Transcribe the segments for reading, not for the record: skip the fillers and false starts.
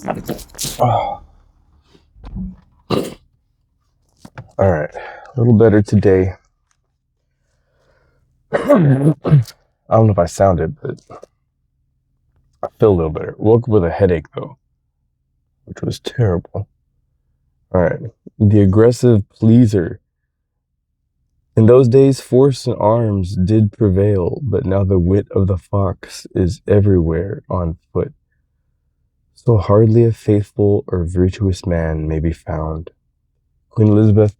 Oh, all right. A little better today. I don't know if I sounded, but I feel a little better. Woke up with a headache, though, which was terrible. All right. The aggressive pleaser. In those days, force and arms did prevail, but now the wit of the fox is everywhere on foot. So hardly a faithful or virtuous man may be found. Queen Elizabeth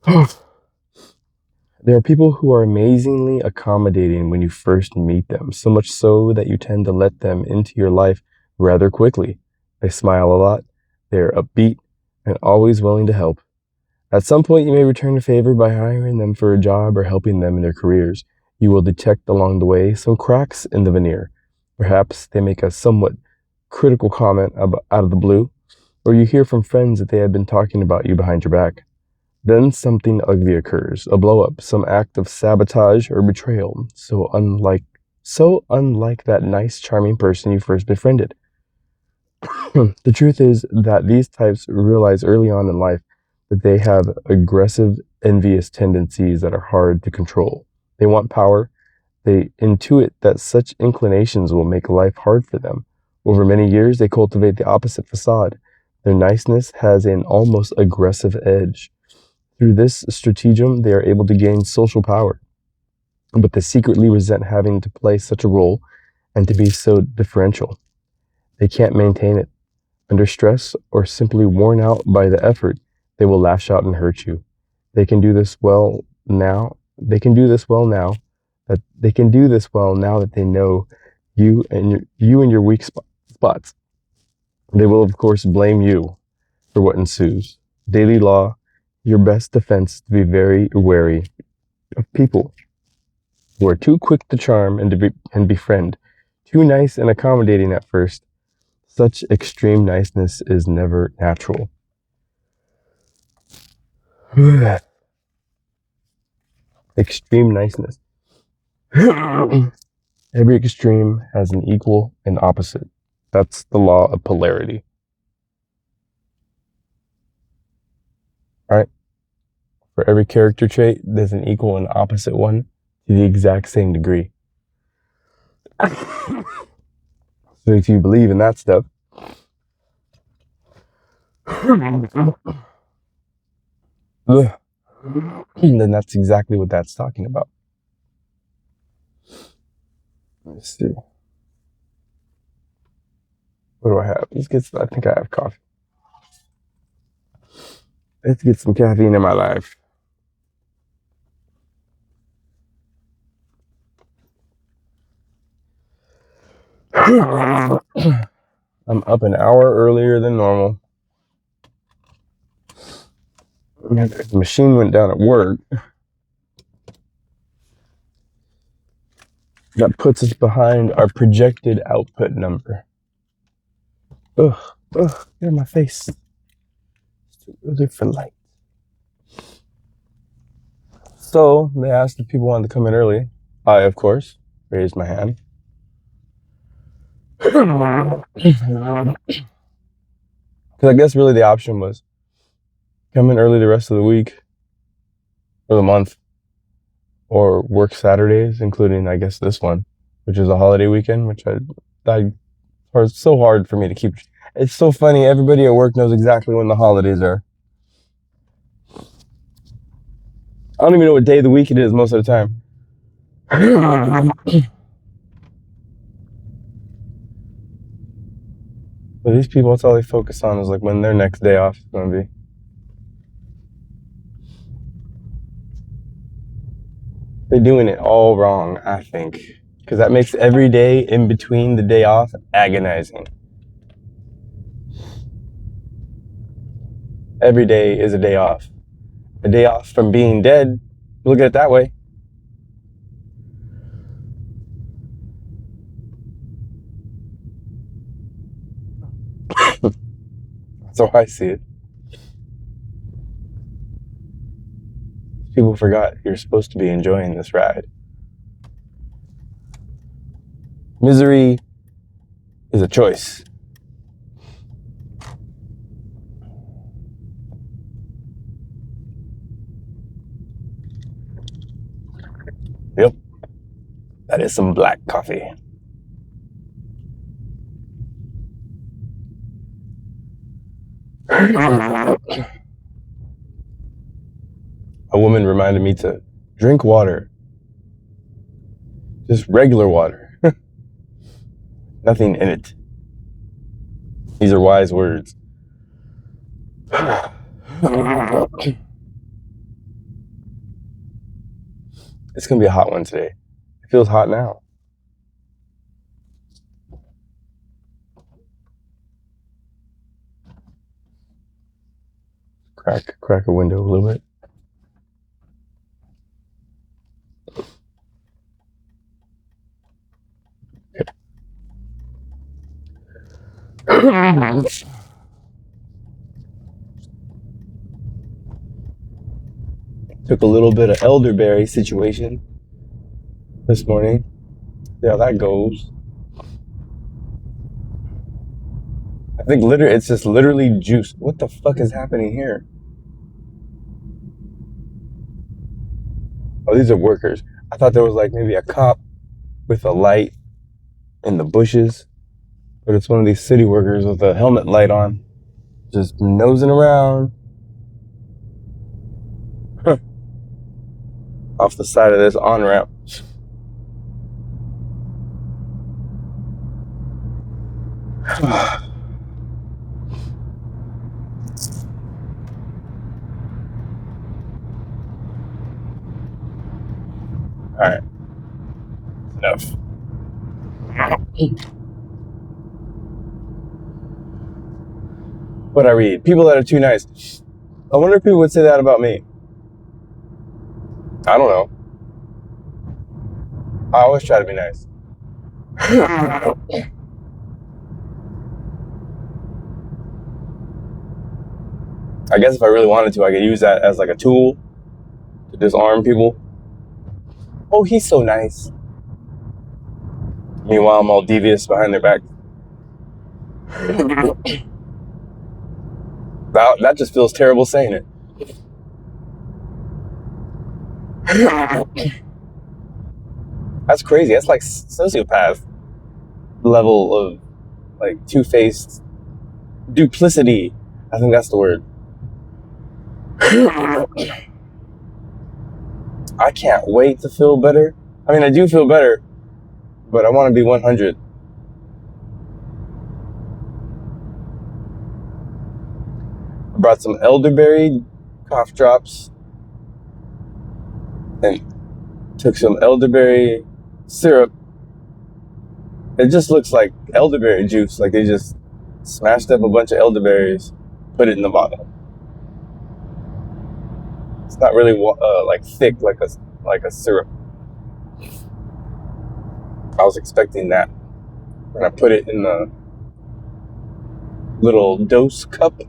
I. There are people who are amazingly accommodating when you first meet them, so much so that you tend to let them into your life rather quickly. They smile a lot, they're upbeat, and always willing to help. At some point, you may return the favor by hiring them for a job or helping them in their careers. You will detect along the way some cracks in the veneer. Perhaps they make a somewhat critical comment out of the blue, or you hear from friends that they have been talking about you behind your back. Then something ugly occurs, a blow-up, some act of sabotage or betrayal, so unlike that nice, charming person you first befriended. The truth is that these types realize early on in life that they have aggressive, envious tendencies that are hard to control. They want power. They intuit that such inclinations will make life hard for them. Over many years, they cultivate the opposite facade. Their niceness has an almost aggressive edge. Through this stratagem, they are able to gain social power, but they secretly resent having to play such a role and to be so differential. They can't maintain it. Under stress or simply worn out by the effort, they will lash out and hurt you. They can do this well now. They can do this well now. That they know you and your weak spots. They will, of course, blame you for what ensues. Daily law, your best defense is to be very wary of people who are too quick to charm and befriend, too nice and accommodating at first. Such extreme niceness is never natural. Extreme niceness. Every extreme has an equal and opposite. That's the law of polarity. All right? For every character trait, there's an equal and opposite one to the exact same degree. So if you believe in that stuff, then that's exactly what that's talking about. Let's see. What do I have? I think I have coffee. Let's get some caffeine in my life. I'm up an hour earlier than normal. The machine went down at work. That puts us behind our projected output number. Ugh, get in my face. It's too early for light. So they asked if people wanted to come in early. I, of course, raised my hand. Because I guess really the option was come in early the rest of the week or the month, or work Saturdays, including I guess this one, which is a holiday weekend, which it's so hard for me to keep. It's so funny. Everybody at work knows exactly when the holidays are. I don't even know what day of the week it is most of the time. But these people, that's all they focus on is like when their next day off is going to be. They're doing it all wrong, I think. Because that makes every day in between the day off agonizing. Every day is a day off. A day off from being dead. Look at it that way. That's how I see it. People forgot you're supposed to be enjoying this ride. Misery is a choice. Yep, that is some black coffee. A woman reminded me to drink water. Just regular water. Nothing in it. These are wise words. It's going to be a hot one today. It feels hot now. Crack a window a little bit. Took a little bit of elderberry situation this morning. See how that goes. I think it's just literally juice. What the fuck is happening here? Oh, these are workers. I thought there was like maybe a cop with a light in the bushes, but it's one of these city workers with a helmet light on, just nosing around off the side of this on-ramp. All right, enough. What I read? People that are too nice. I wonder if people would say that about me. I don't know. I always try to be nice. I guess if I really wanted to, I could use that as like a tool to disarm people. Oh, he's so nice. Meanwhile, I'm all devious behind their back. That just feels terrible saying it. That's crazy. That's like sociopath level of like two-faced duplicity. I think that's the word. I can't wait to feel better. I mean, I do feel better, but I want to be 100. I brought some elderberry cough drops and took some elderberry syrup. It just looks like elderberry juice. Like they just smashed up a bunch of elderberries, put it in the bottle. It's not really like thick like a syrup. I was expecting that when I put it in the little dose cup.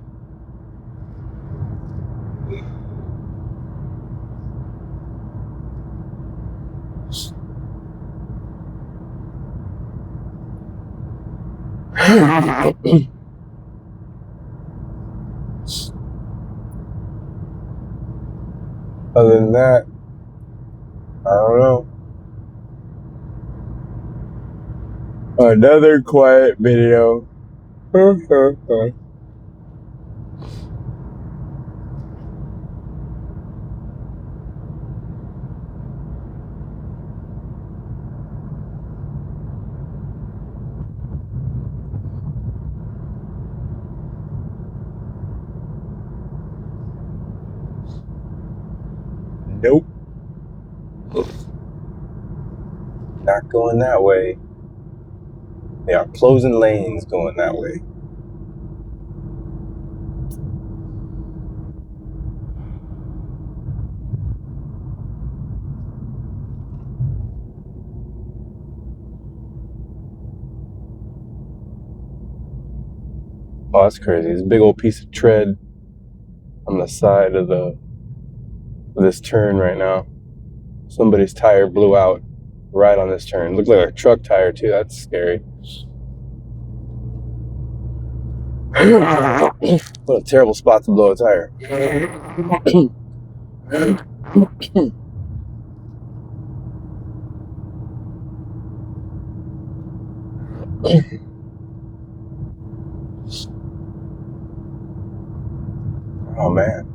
Other than that, I don't know. Another quiet video. Nope. Not going that way. They are closing lanes going that way. Oh, that's crazy. This big old piece of tread on the side of this turn right now. Somebody's tire blew out right on this turn. Looked like a truck tire too. That's scary. What a terrible spot to blow a tire. Oh man.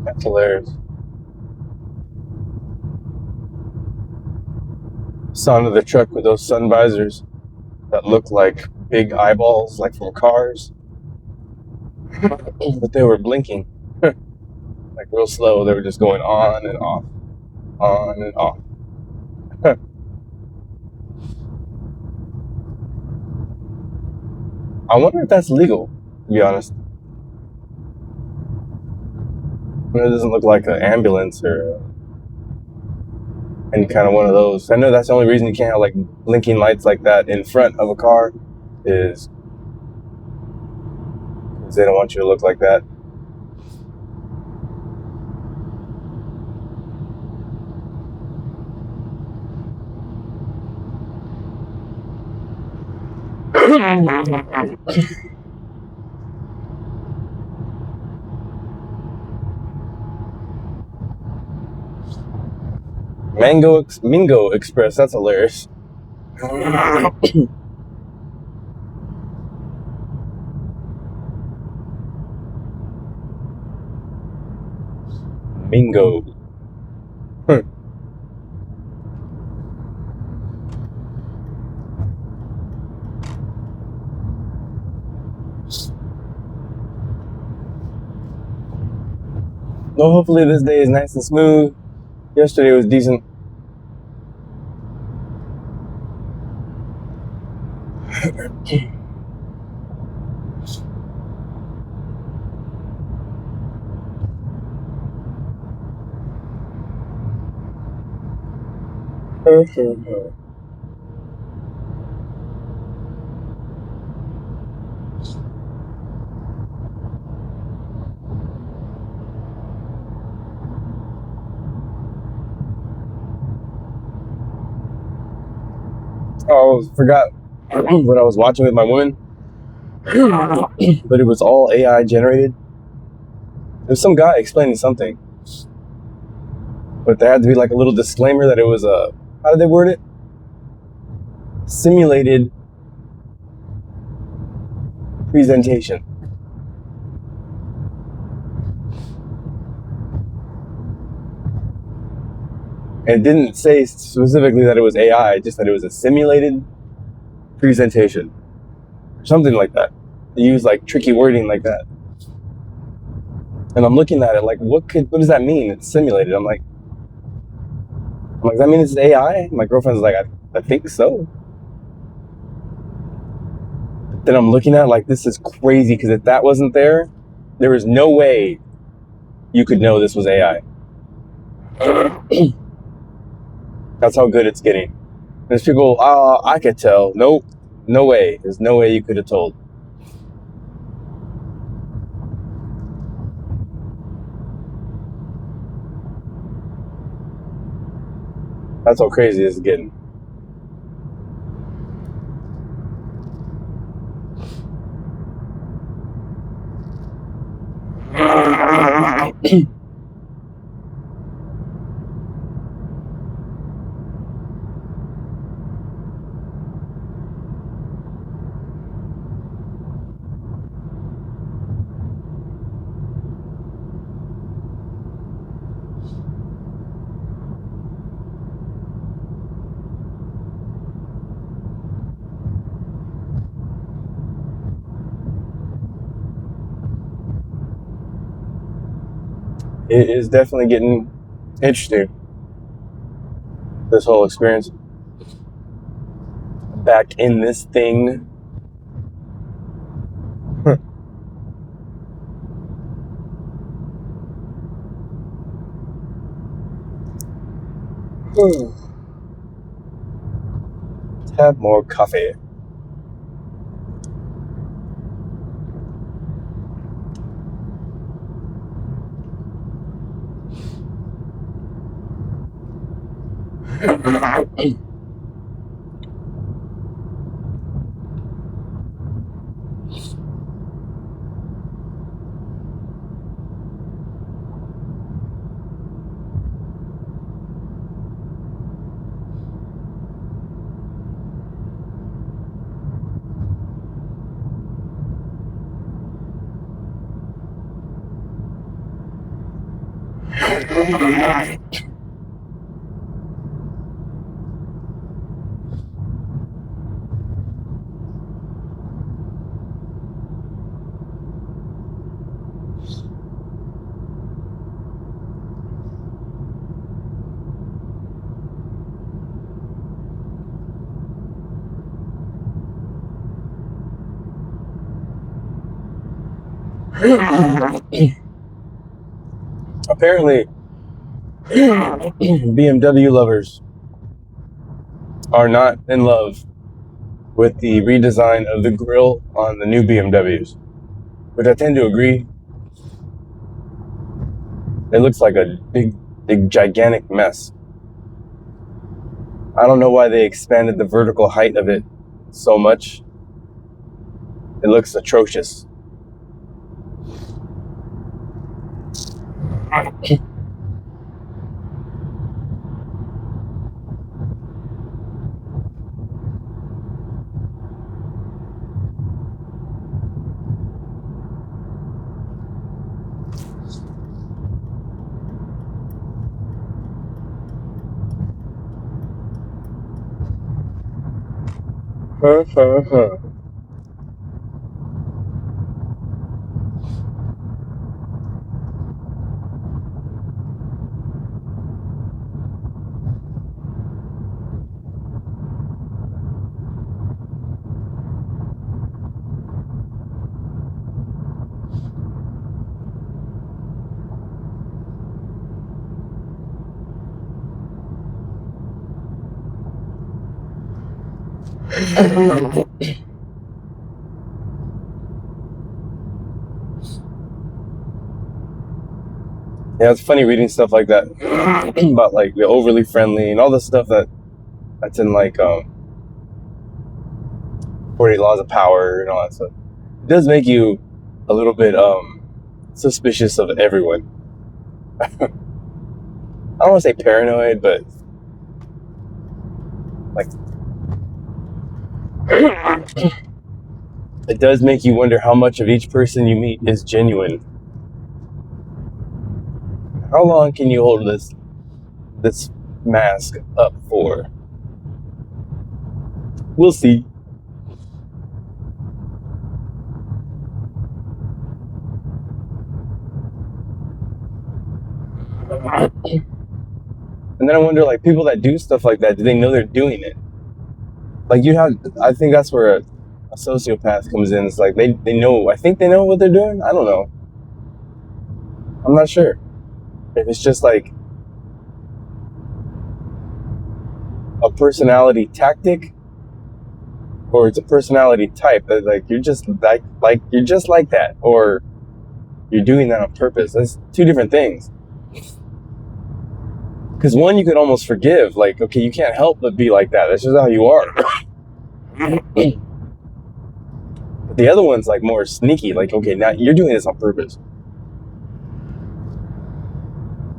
That's hilarious. Saw another truck with those sun visors that look like big eyeballs, like from cars, but they were blinking, like real slow. They were just going on and off, on and off. I wonder if that's legal, to be honest. I mean, it doesn't look like an ambulance or any kind of one of those. I know that's the only reason you can't have like blinking lights like that in front of a car is because they don't want you to look like that. Mingo Express, that's hilarious. Mingo. Well, hopefully this day is nice and smooth. Yesterday was decent. Oh, I forgot what I was watching with my woman, but it was all AI generated. There's some guy explaining something, but there had to be like a little disclaimer that it was a, how did they word it? Simulated presentation. And it didn't say specifically that it was AI, just that it was a simulated presentation. Something like that. They use like tricky wording like that. And I'm looking at it like, what does that mean? It's simulated. I'm like, does that mean it's AI? My girlfriend's like, I think so. Then I'm looking at it like, this is crazy, because if that wasn't there, there is no way you could know this was AI. That's how good it's getting. There's people, I could tell. Nope, no way. There's no way you could have told. That's how crazy this is getting. It is definitely getting interesting, this whole experience. Back in this thing. Let's have more coffee. Apparently, BMW lovers are not in love with the redesign of the grille on the new BMWs, which I tend to agree. It looks like a big, gigantic mess. I don't know why they expanded the vertical height of it so much. It looks atrocious. Yeah, it's funny reading stuff like that about like the overly friendly and all the stuff that's in like 40 laws of power and all that stuff. It does make you a little bit suspicious of everyone. I don't want to say paranoid, but like it does make you wonder how much of each person you meet is genuine. How long can you hold this mask up for? We'll see. And then I wonder, like, people that do stuff like that, do they know they're doing it? Like, I think that's where a sociopath comes in. It's like, they know, I think they know what they're doing. I don't know. I'm not sure. If it's just like a personality tactic, or it's a personality type that like you're just you're just like that, or you're doing that on purpose. That's two different things. Because one you could almost forgive, like, okay, you can't help but be like that. That's just how you are. But the other one's like more sneaky, like, okay, now you're doing this on purpose.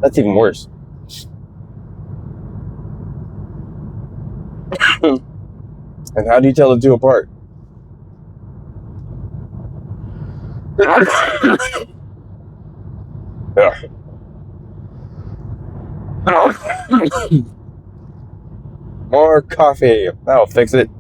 That's even worse. And how do you tell the two apart? More coffee. That'll fix it.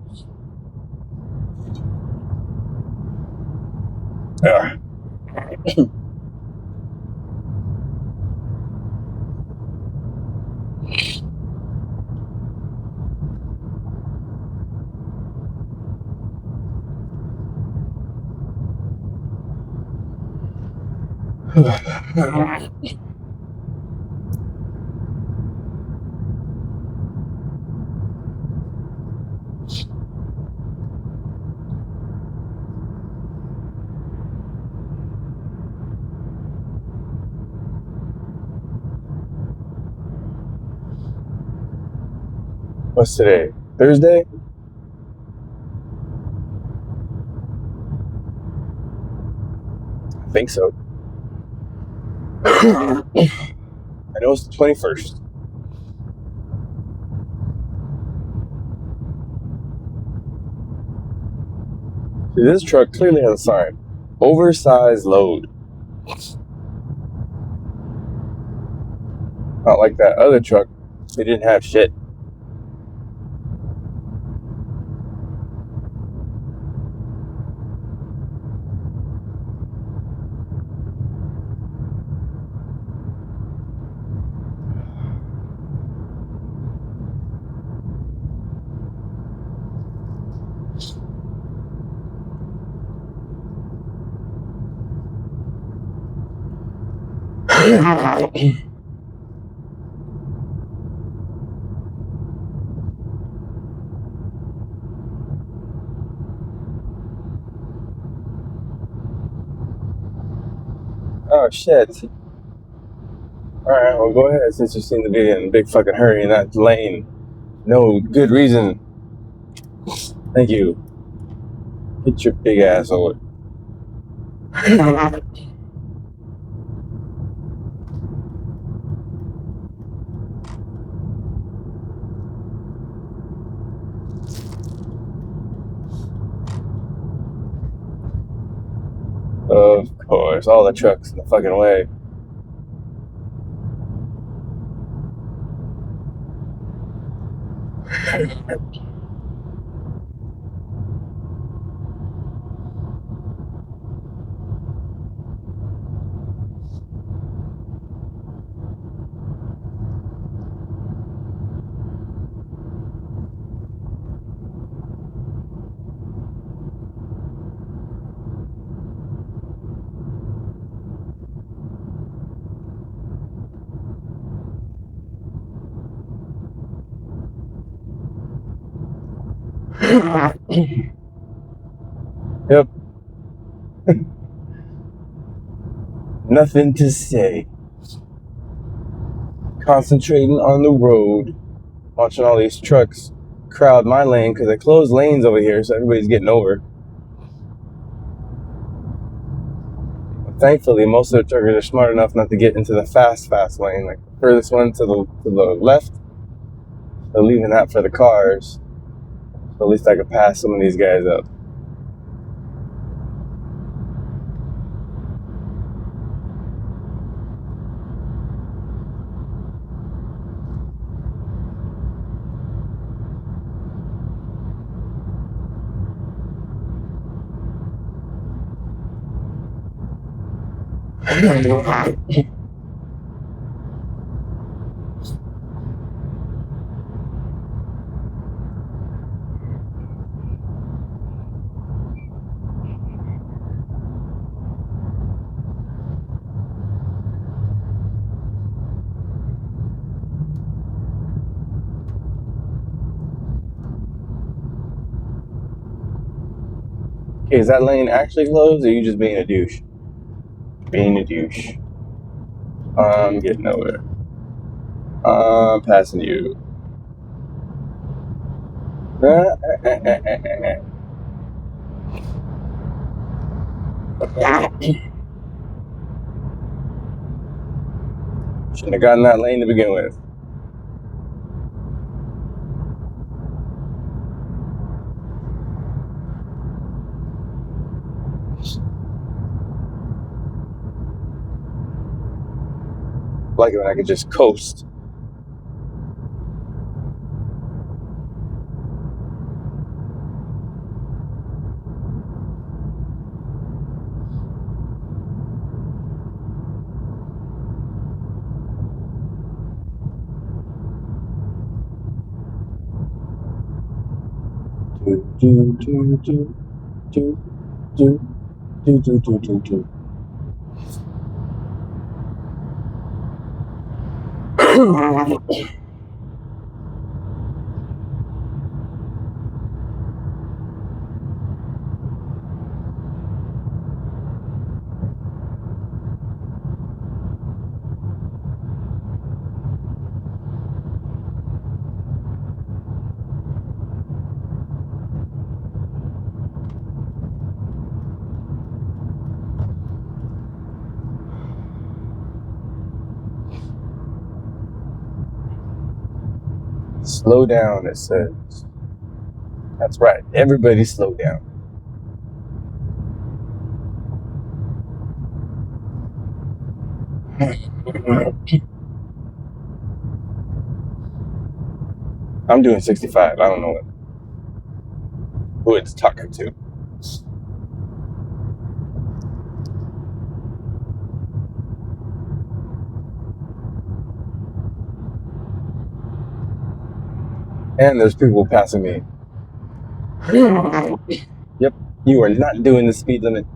What's today? Thursday? I think so. I know it's the 21st. See, this truck clearly has a sign. Oversized load. Not like that other truck. They didn't have shit. Oh shit. Alright, well go ahead since you seem to be in a big fucking hurry in that lane. No good reason. Thank you. Get your big ass over. Of course, all the trucks in the fucking way. Yep. Nothing to say. Concentrating on the road. Watching all these trucks crowd my lane because they closed lanes over here, so everybody's getting over. Thankfully, most of the truckers are smart enough not to get into the fast lane, like the furthest one to the left. They're leaving that for the cars. So at least I could pass some of these guys up. Okay, is that lane actually closed, or are you just being a douche? Being a douche. I'm getting over. I'm passing you. Shouldn't have gotten that lane to begin with. Like it when I could just coast. Do, do, do, do, do, do, do, do, do, do. Slow down, it says. That's right. Everybody slow down. I'm doing 65. I don't know who it's talking to. And there's people passing me. Yep, you are not doing the speed limit.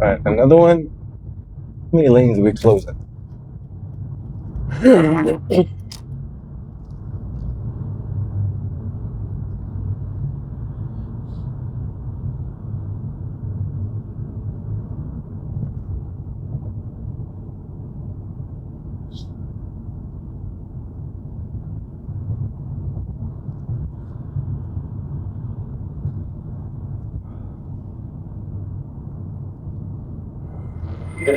Alright, another one. How many lanes are we closing? Hey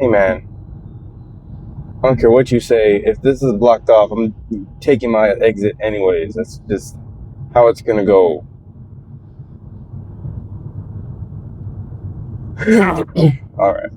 man, I don't care what you say. If this is blocked off, I'm taking my exit anyways. That's just how it's gonna go. All right.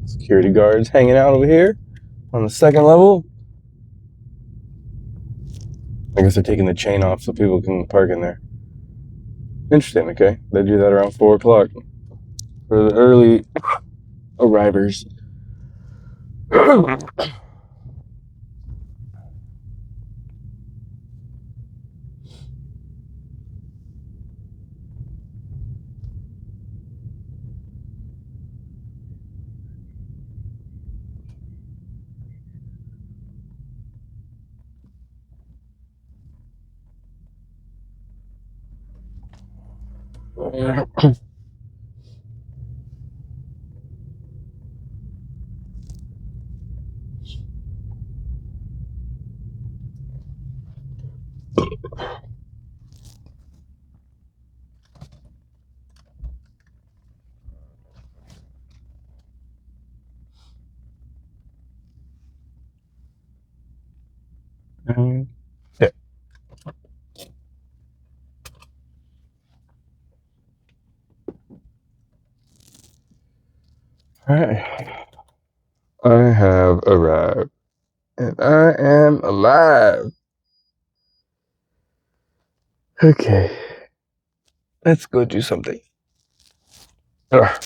Security guards hanging out over here on the second level. I guess they're taking the chain off so people can park in there. Interesting, okay. They do that around 4 o'clock for the early arrivers. Yeah. All right. I have arrived. And I am alive. Okay. Let's go do something. Ugh.